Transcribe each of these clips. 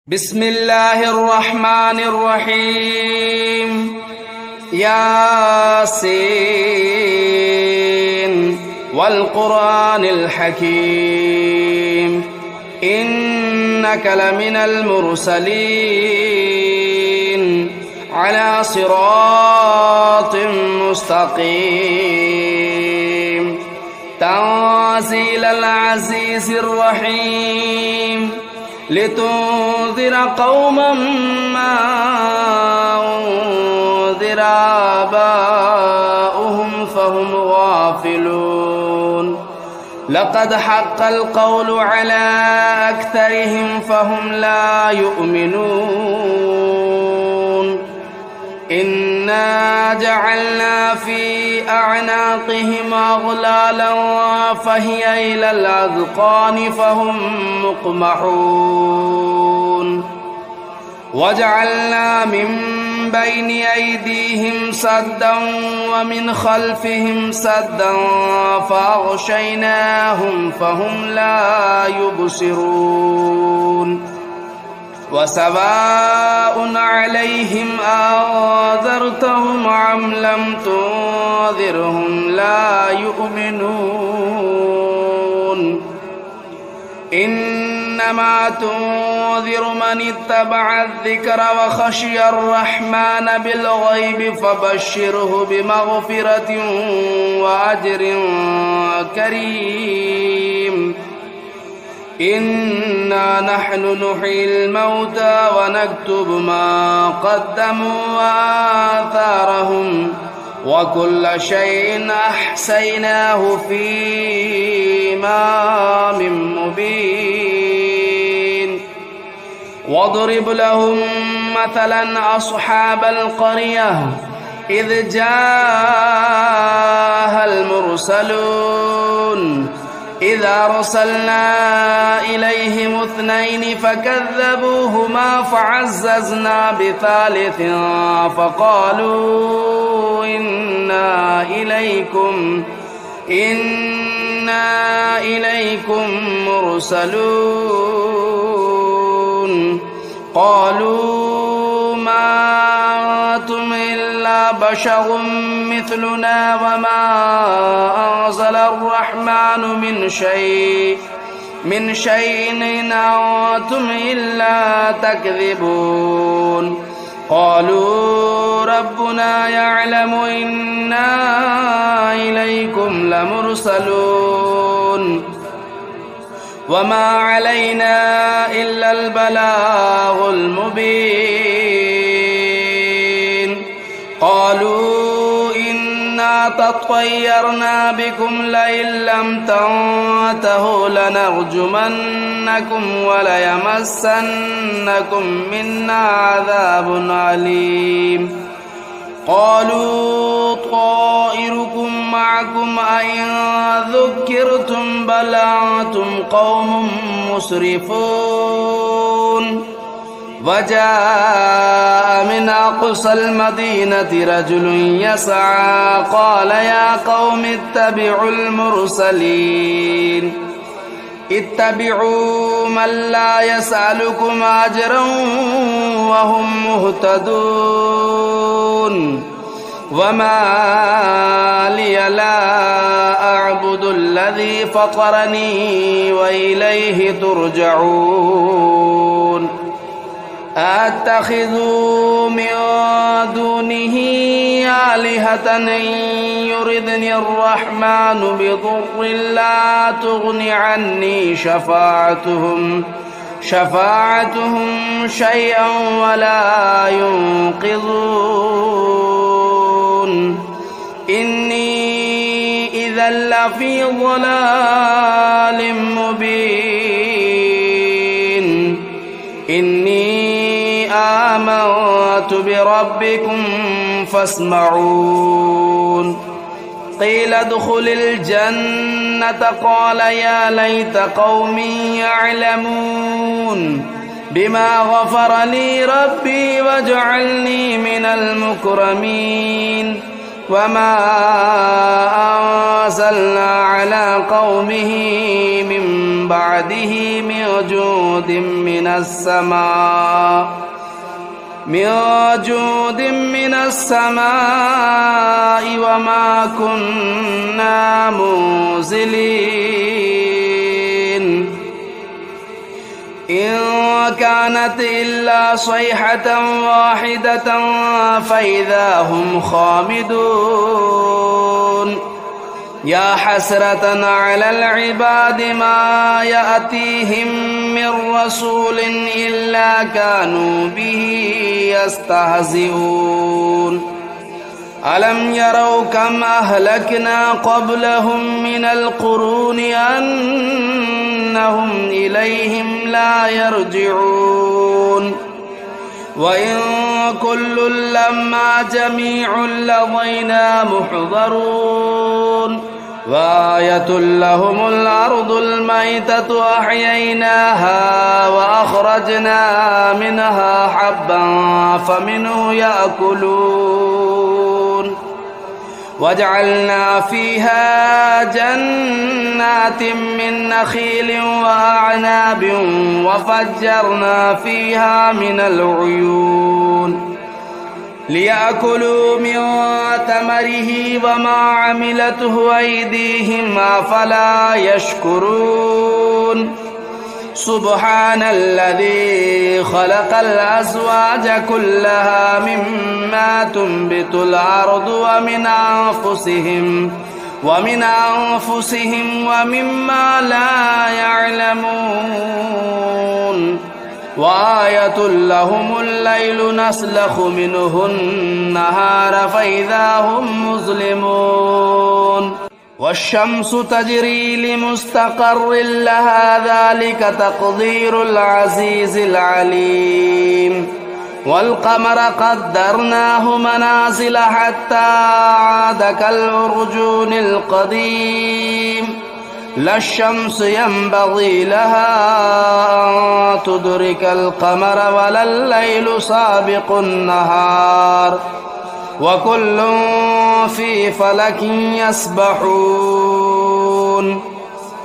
بسم الله الرحمن الرحيم ياسين والقرآن الحكيم إنك لمن المرسلين على صراط مستقيم تنزيل العزيز الرحيم لتنذر قوما ما أنذر آباؤهم فهم غافلون لقد حق القول على أكثرهم فهم لا يؤمنون إنا جعلنا في أعناقهم أغلالا فهي إلى الأذقان فهم مقمحون وجعلنا من بين أيديهم سدا ومن خلفهم سدا فأغشيناهم فهم لا يبصرون وسواء عليهم أنذرتهم أم لم تنذرهم لا يؤمنون إنما تنذر من اتبع الذكر وخشي الرحمن بالغيب فبشره بمغفرة وأجر كريم إنا نحن نحيي الموتى ونكتب ما قدموا وآثارهم وكل شيء أحصيناه في إمام مبين واضرب لهم مثلا أصحاب القرية إذ جاءها المرسلون إذا أرسلنا إليهم اثنين فكذبوهما فعززنا بثالث فقالوا إنا إليكم مرسلون قالوا ما أنتم إلا بشر مثلنا وما أنزل الرحمن من شيء إن أنتم إلا تكذبون قالوا ربنا يعلم إنا إليكم لمرسلون وما علينا إلا البلاغ المبين قالوا إنا تطيرنا بكم لئن لم تنتهوا لنرجمنكم وليمسنكم منا عذاب أليم قالوا طائركم معكم أئن ذكرتم بل أنتم قوم مسرفون وجاء من أقصى المدينة رجل يسعى قال يا قوم اتبعوا المرسلين اتبعوا من لا يسألكم أجرا وهم مهتدون وما لي لا أعبد الذي فطرني وإليه ترجعون أتخذوا من دونه آلهة إن يردني الرحمن بضر لا تغن عني شفاعتهم شيئا ولا ينقذون إني إذا لفي ضلال مبين إني آمنت بربكم فاسمعون قيل ادخل الجنة قال يا ليت قومي يعلمون بما غفر لي ربي وجعلني من المكرمين وما أنزلنا على قومه من بعده من جود من السماء وما كنا منزلين إن كانت إلا صيحة واحدة فإذا هم خامدون يا حسرة على العباد ما يأتيهم من رسول إلا كانوا به يستهزئون ألم يروا كم أهلكنا قبلهم من القرون أنهم إليهم لا يرجعون وإن كل لما جميع لدينا محضرون وآية لهم الأرض الميتة أحييناها وأخرجنا منها حبا فمنه يأكلون وجعلنا فيها جنات من نخيل وأعناب وفجرنا فيها من العيون ليأكلوا من ثمره وما عملته أيديهم أفلا يشكرون سبحان الذي خلق الأزواج كلها مما تنبت الأرض ومن أنفسهم ومما لا يعلمون وآية لهم الليل نسلخ منه النهار فإذا هم مظلمون والشمس تجري لمستقر لها ذلك تقدير العزيز العليم والقمر قدرناه منازل حتى عاد كالعرجون القديم لا الشمس ينبغي لها أن تدرك القمر ولا الليل سابق النهار وكل في فلك يسبحون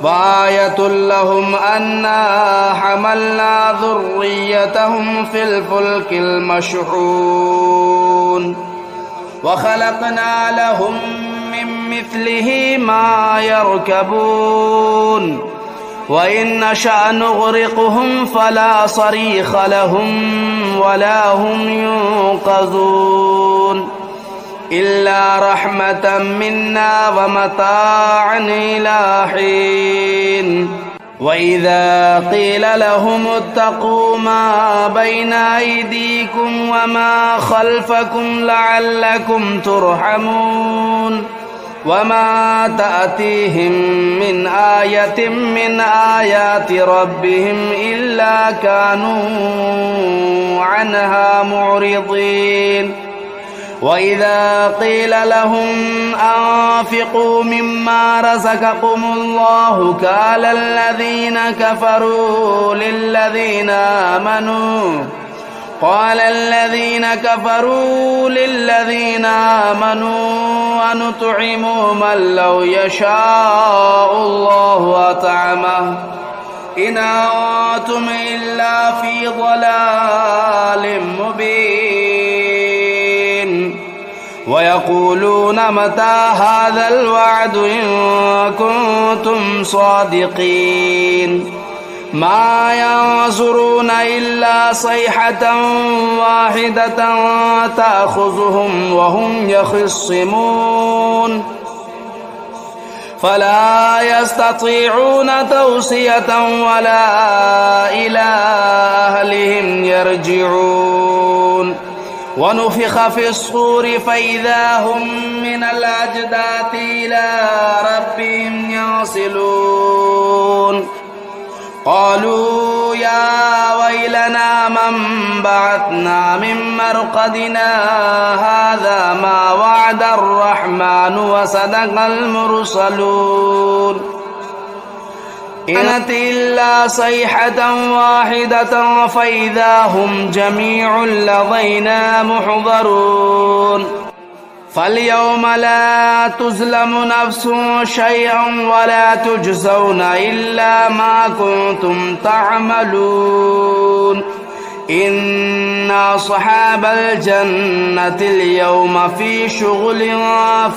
وآية لهم أنا حملنا ذريتهم في الفلك المشحون وخلقنا لهم من مثله ما يركبون وإن نشأ نغرقهم فلا صريخ لهم ولا هم ينقذون إلا رحمة منا ومتاعا إلى حين وإذا قيل لهم اتقوا ما بين أيديكم وما خلفكم لعلكم ترحمون وما تأتيهم من آية من آيات ربهم إلا كانوا عنها معرضين وإذا قيل لهم أنفقوا مما رزقكم الله قال الذين كفروا للذين آمنوا أنطعم من لو يشاء الله أطعمه إن أنتم إلا في ضلال مبين ويقولون متى هذا الوعد إن كنتم صادقين ما ينظرون إلا صيحة واحدة تأخذهم وهم يخصمون فلا يستطيعون توصية ولا إلى أهلهم يرجعون ونفخ في الصور فإذا هم من الأجداث إلى ربهم ينسلون قالوا يا ويلنا من بعثنا من مرقدنا هذا ما وعد الرحمن وصدق المرسلون إن كانت إلا صيحة واحدة فإذا هم جميع لدينا محضرون فاليوم لا تظلم نفس شيئا ولا تجزون إلا ما كنتم تعملون إن أصحاب الجنة اليوم في شغل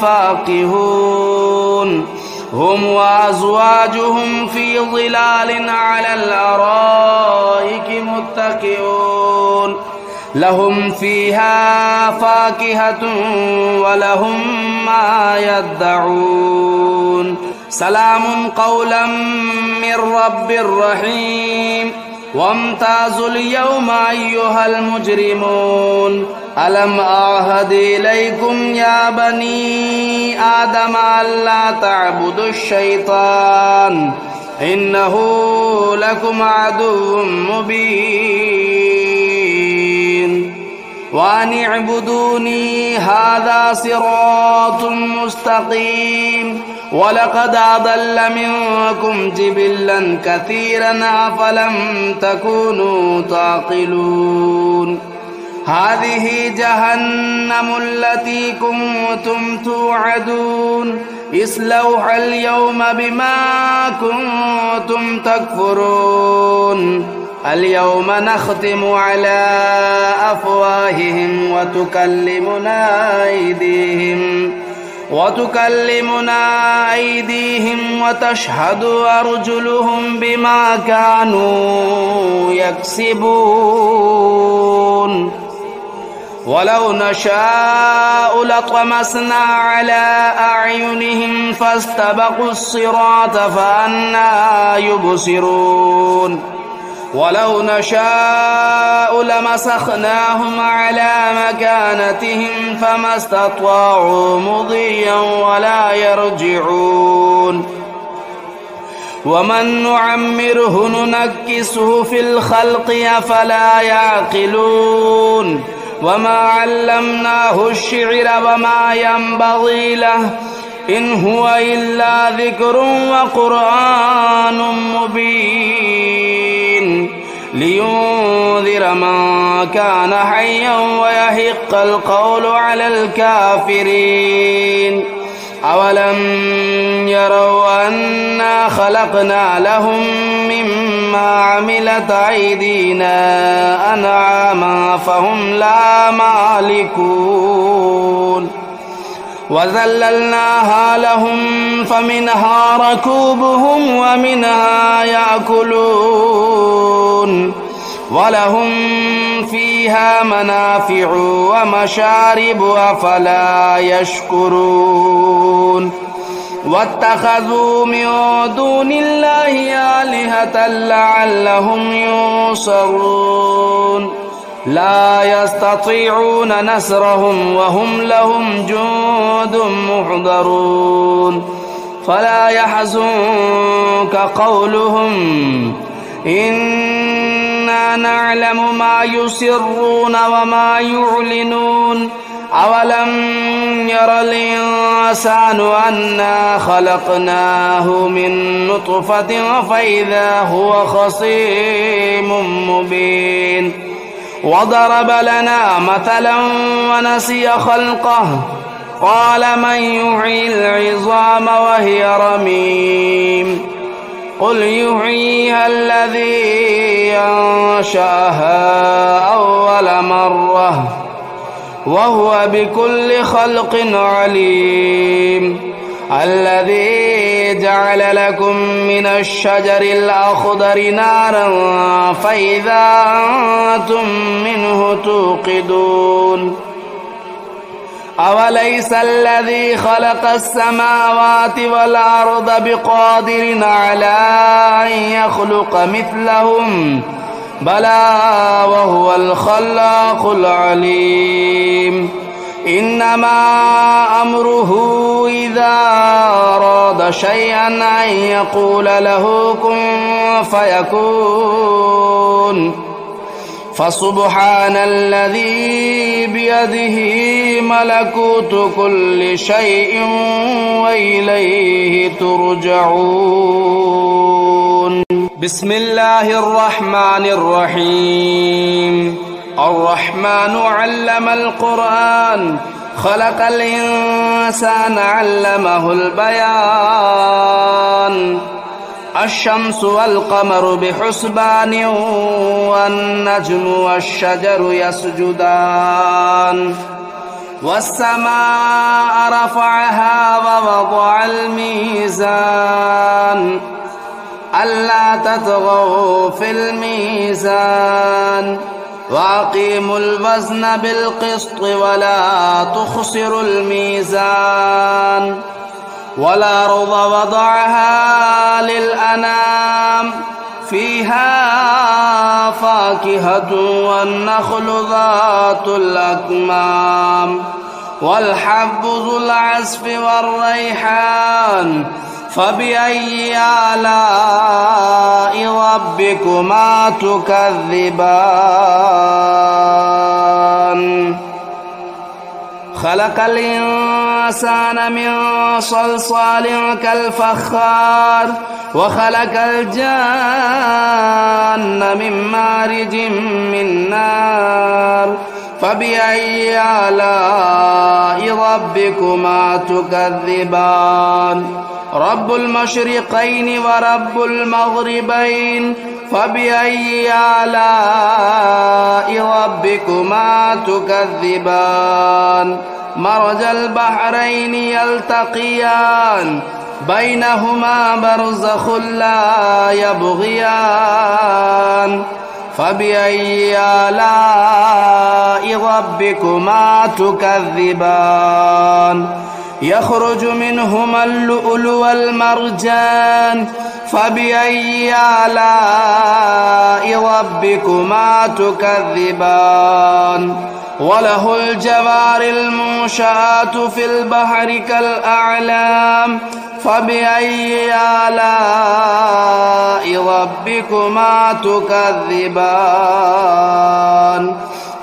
فاكهون هم وأزواجهم في ظلال على الأرائك متكئون لهم فيها فاكهة ولهم ما يدعون سلام قولا من رب رحيم وامتازوا اليوم أيها المجرمون ألم أعهد إليكم يا بني آدم ألا تعبدوا الشيطان إنه لكم عدو مبين وأن اعبدوني هذا صراط مستقيم ولقد أضل منكم جبلا كثيرا أفلم تكونوا تعقلون هذه جهنم التي كنتم توعدون اصلوها اليوم بما كنتم تكفرون اليوم نختم على أفواههم وتكلمنا أيديهم وتشهد أرجلهم بما كانوا يكسبون ولو نشاء لطمسنا على أعينهم فاستبقوا الصراط فأنى يبصرون ولو نشاء لمسخناهم على مكانتهم فما استطاعوا مضيا ولا يرجعون ومن نعمره ننكسه في الخلق أفلا يعقلون وما علمناه الشعر وما ينبغي له إن هو إلا ذكر وقرآن مبين لينذر من كان حيا ويحق القول على الكافرين أولم يروا أنا خلقنا لهم مما عملت أيدينا أنعاما فهم لا مالكون وذللناها لهم فمنها ركوبهم ومنها يأكلون ولهم فيها منافع ومشارب أفلا يشكرون واتخذوا من دون الله آلهة لعلهم ينصرون لا يستطيعون نصرهم وهم لهم جند محضرون فلا يحزنك قولهم إنا نعلم ما يسرون وما يعلنون أولم ير الإنسان أنا خلقناه من نطفة فإذا هو خصيم مبين وضرب لنا مثلا ونسي خلقه قال من يحيي العظام وهي رميم قل يحييها الذي أنشأها أول مرة وهو بكل خلق عليم الذي جعل لكم من الشجر الأخضر نارا فإذا أنتم منه توقدون أوليس الذي خلق السماوات والأرض بقادر على أن يخلق مثلهم بلى وهو الخلاق العليم إنما أمره إذا أراد شيئا أن يقول له كن فيكون فسبحان الذي بيده ملكوت كل شيء وإليه ترجعون بسم الله الرحمن الرحيم الرحمن علم القرآن خلق الإنسان علمه البيان الشمس والقمر بحسبان والنجم والشجر يسجدان والسماء رفعها ووضع الميزان ألا تطغوا في الميزان وأقيموا الوزن بالقسط ولا تخسروا الميزان والأرض وضعها للأنام فيها فاكهة والنخل ذات الأكمام والحب ذو العصف والريحان فبأي آلاء ربكما تكذبان خلق الإنسان من صلصال كالفخار وخلق الجان من مارج من نار فبأي آلاء ربكما تكذبان رب المشرقين ورب المغربين فبأي آلاء ربكما تكذبان مرج البحرين يلتقيان بينهما برزخ لا يبغيان فبأي آلاء ربكما تكذبان يخرج منهما اللؤلؤ والمرجان فبأي آلاء ربكما تكذبان وله الجوار المنشآت في البحر كالأعلام فبأي آلاء ربكما تكذبان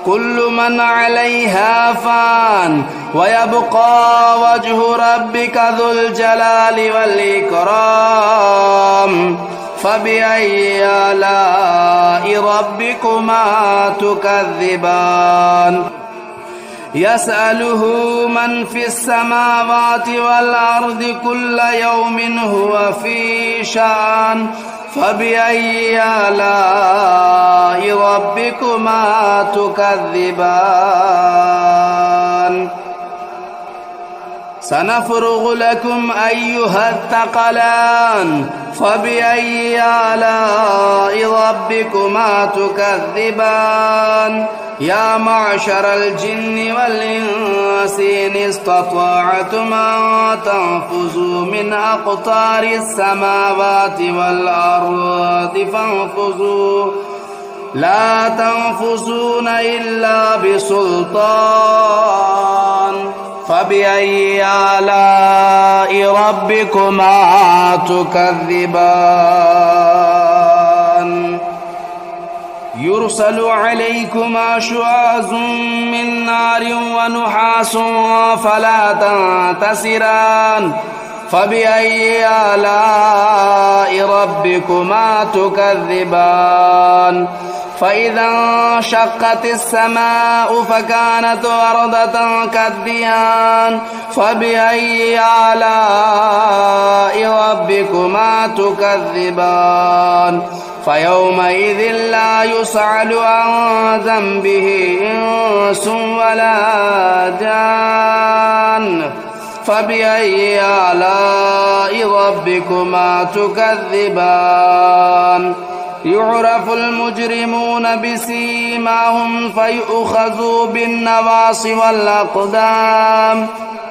كل من عليها فان ويبقى وجه ربك ذو الجلال والإكرام فبأي آلاء ربكما تكذبان يسأله من في السماوات والأرض كل يوم هو في شأن فبأي آلاء ربكما تكذبان سنفرغ لكم أيها الثقلان فبأي آلاء ربكما تكذبان يا معشر الجن والإنس إن استطعتم أن تنفذوا من أقطار السماوات والأرض فانفذوا لا تنفذون إلا بسلطان فبأي آلاء ربكما تكذبان يرسل عليكما شواظ من نار ونحاس فلا تنتصران فبأي آلاء ربكما تكذبان فإذا انشقت السماء فكانت وردة كالدهان فبأي آلاء ربكما تكذبان فيومئذ لا يسأل عن ذنبه إنس ولا جان فبأي آلاء ربكما تكذبان يعرف المجرمون بسيماهم فيؤخذوا بالنواصي والأقدام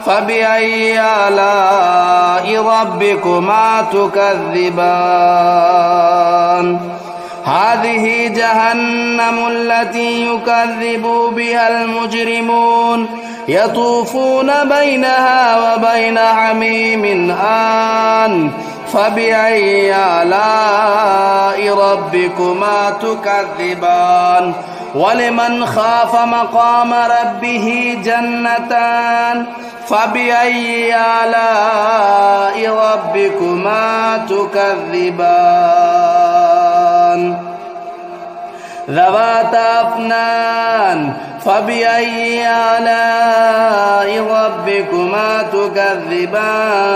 فبأي آلاء ربكما تكذبان هذه جهنم التي يكذب بها المجرمون يطوفون بينها وبين حميم آن فبأي آلاء ربكما تكذبان ولمن خاف مقام ربه جنتان فبأي آلاء ربكما تكذبان ذواتا أفنان فبأي آلاء ربكما تكذبان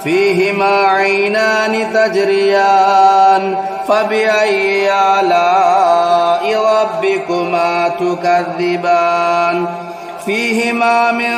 فيهما عينان تجريان فبأي آلاء ربكما تكذبان فيهما من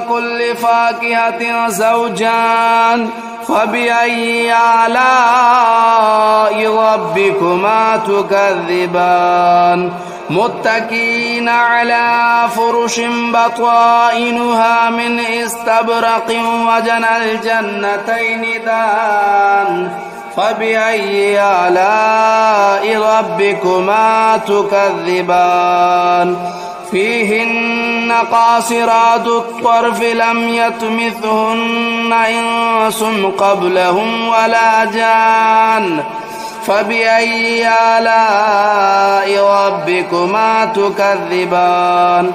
كل فاكهة زوجان فبأي آلاء ربكما تكذبان متكئين على فرش بطائنها من استبرق وجنى الجنتين دان فبأي آلاء ربكما تكذبان فيهن قاصرات الطرف لم يطمثهن إنس قبلهم ولا جان فبأي آلاء ربكما تكذبان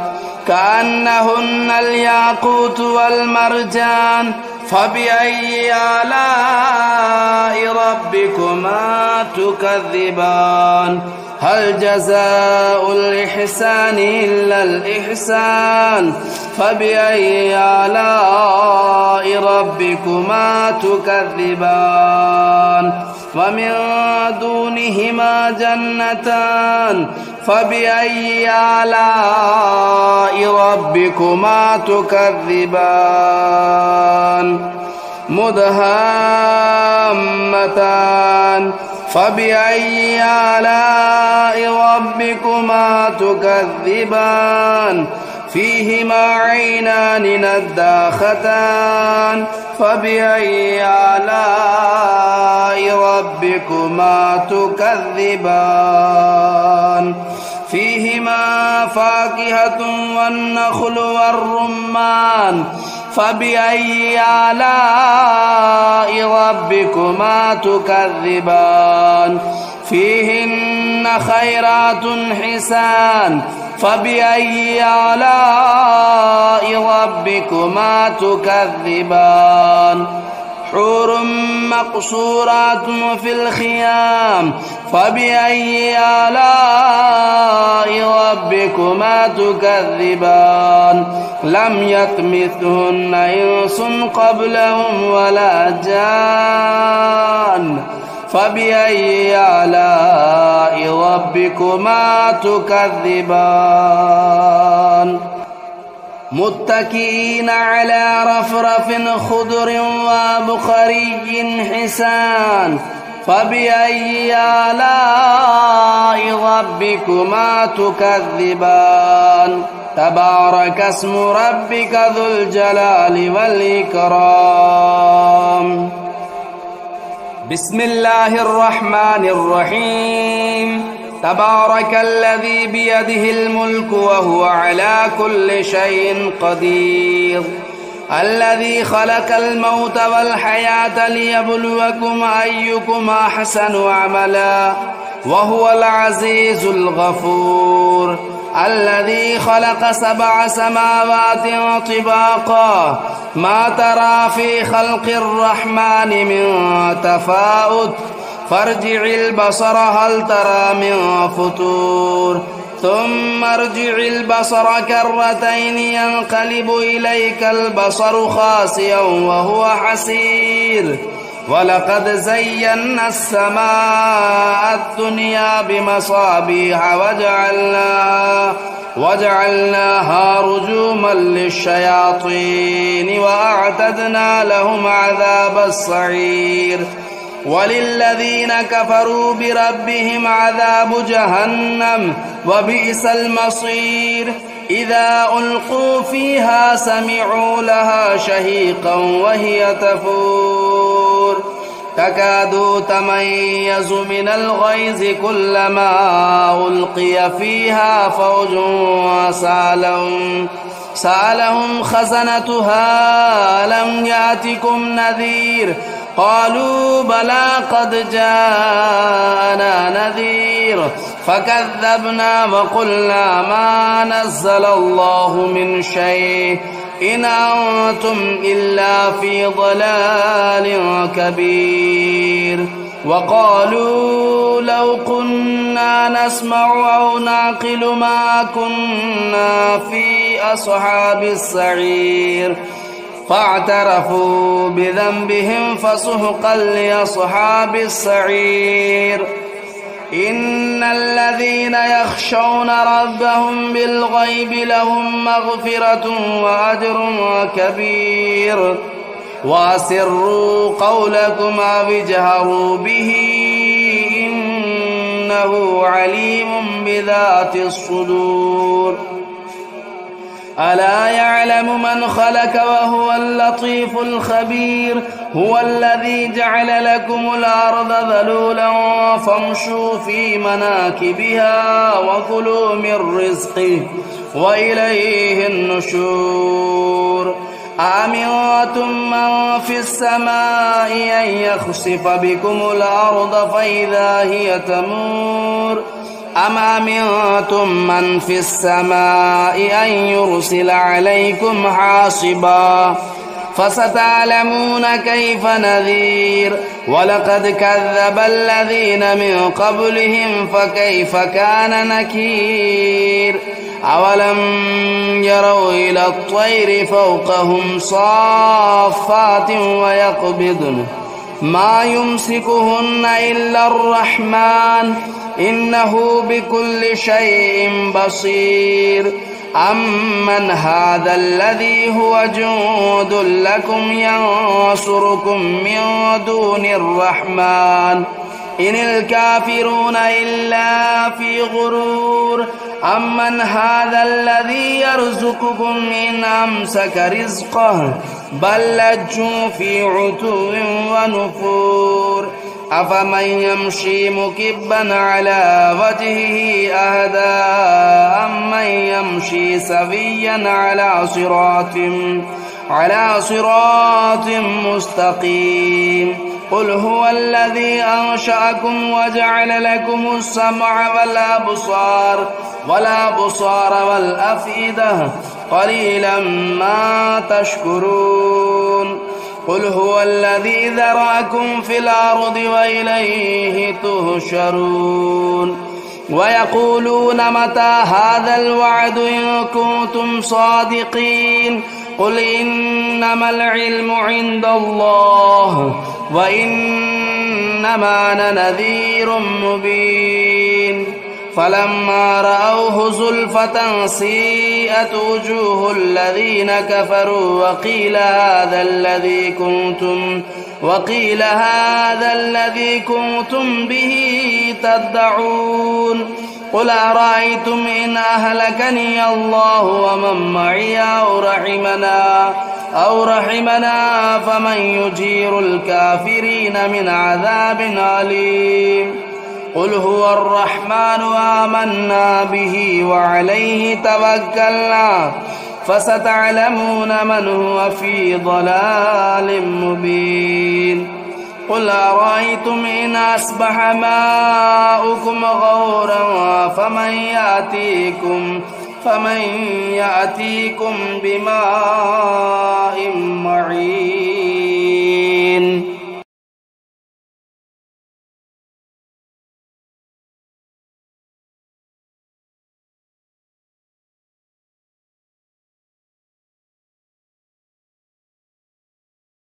كأنهن الياقوت والمرجان فبأي آلاء ربكما تكذبان هل جزاء الإحسان إلا الإحسان فبأي آلاء ربكما تكذبان ومن دونهما جنتان فبأي آلاء ربكما تكذبان مدهامتان فبأي آلاء ربكما تكذبان فيهما عينان نضاختان فبأي آلاء ربكما تكذبان فيهما فاكهة والنخل والرمان فبأي آلاء ربكما تكذبان فيهن خيرات حسان فبأي آلاء ربكما تكذبان حور مقصورات في الخيام فبأي آلاء ربكما تكذبان لم يطمثهن إنس قبلهم ولا جان فبأي آلاء ربكما تكذبان متكئين على رفرف خضر وبخري حسان فبأي آلاء ربكما تكذبان تبارك اسم ربك ذو الجلال والإكرام بسم الله الرحمن الرحيم تبارك الذي بيده الملك وهو على كل شيء قدير الذي خلق الموت والحياة ليبلوكم أيكم أحسن عملا وهو العزيز الغفور الذي خلق 7 سماوات طباقا ما ترى في خلق الرحمن من تفاوت فارجع البصر هل ترى من فطور ثم ارجع البصر كرتين ينقلب إليك البصر خاسئا وهو حسير ولقد زينا السماء الدنيا بمصابيح وجعلناها رجوما للشياطين وأعتدنا لهم عذاب السعير وللذين كفروا بربهم عذاب جهنم وبئس المصير إذا ألقوا فيها سمعوا لها شهيقا وهي تفور تكاد تميز من الغيظ كلما ألقي فيها فوج سألهم خزنتها ألم يأتكم نذير قالوا بلى قد جاءنا نذير فكذبنا وقلنا ما نزل الله من شيء إن أنتم إلا في ضلال كبير وقالوا لو كنا نسمع أو نعقل ما كنا في أصحاب السعير فاعترفوا بذنبهم فسحقا لأصحاب السعير. إن الذين يخشون ربهم بالغيب لهم مغفرة وأجر كبير. وأسروا قولكم أو اجهروا به إنه عليم بذات الصدور. ألا يعلم من خلق وهو اللطيف الخبير. هو الذي جعل لكم الأرض ذلولا فامشوا في مناكبها وكلوا من رزقه وإليه النشور. أأمنتم من في السماء أن يخسف بكم الأرض فإذا هي تمور أم أمنتم من في السماء أن يرسل عليكم حاصبا فستعلمون كيف نذير. ولقد كذب الذين من قبلهم فكيف كان نكير. أولم يروا إلى الطير فوقهم صافات ويقبضن ما يمسكهن إلا الرحمن إنه بكل شيء بصير. أمن هذا الذي هو جند لكم ينصركم من دون الرحمن إن الكافرون إلا في غرور. أمن هذا الذي يرزقكم إن أمسك رزقه بل لجوا في عتو ونفور. أفمن يمشي مكبا على وجهه أهدى أمن يمشي سويا على صراط مستقيم. قل هو الذي أنشأكم وجعل لكم السمع والأبصار والأفئدة قليلا ما تشكرون. قل هو الذي ذرأكم في الأرض وإليه تهشرون. ويقولون متى هذا الوعد إن كنتم صادقين. قل إنما العلم عند الله وإنما أنا نذير مبين. فلما رأوه زلفة سيئت وجوه الذين كفروا وقيل هذا الذي كنتم به تدعون. قل أرأيتم إن أهلكني الله ومن معي أو رحمنا فمن يجير الكافرين من عذاب أليم. قل هو الرحمن آمنا به وعليه توكلنا فستعلمون من هو في ضلال مبين. قل أرأيتم إن أصبح ماؤكم غورا فمن يأتيكم بماء معين.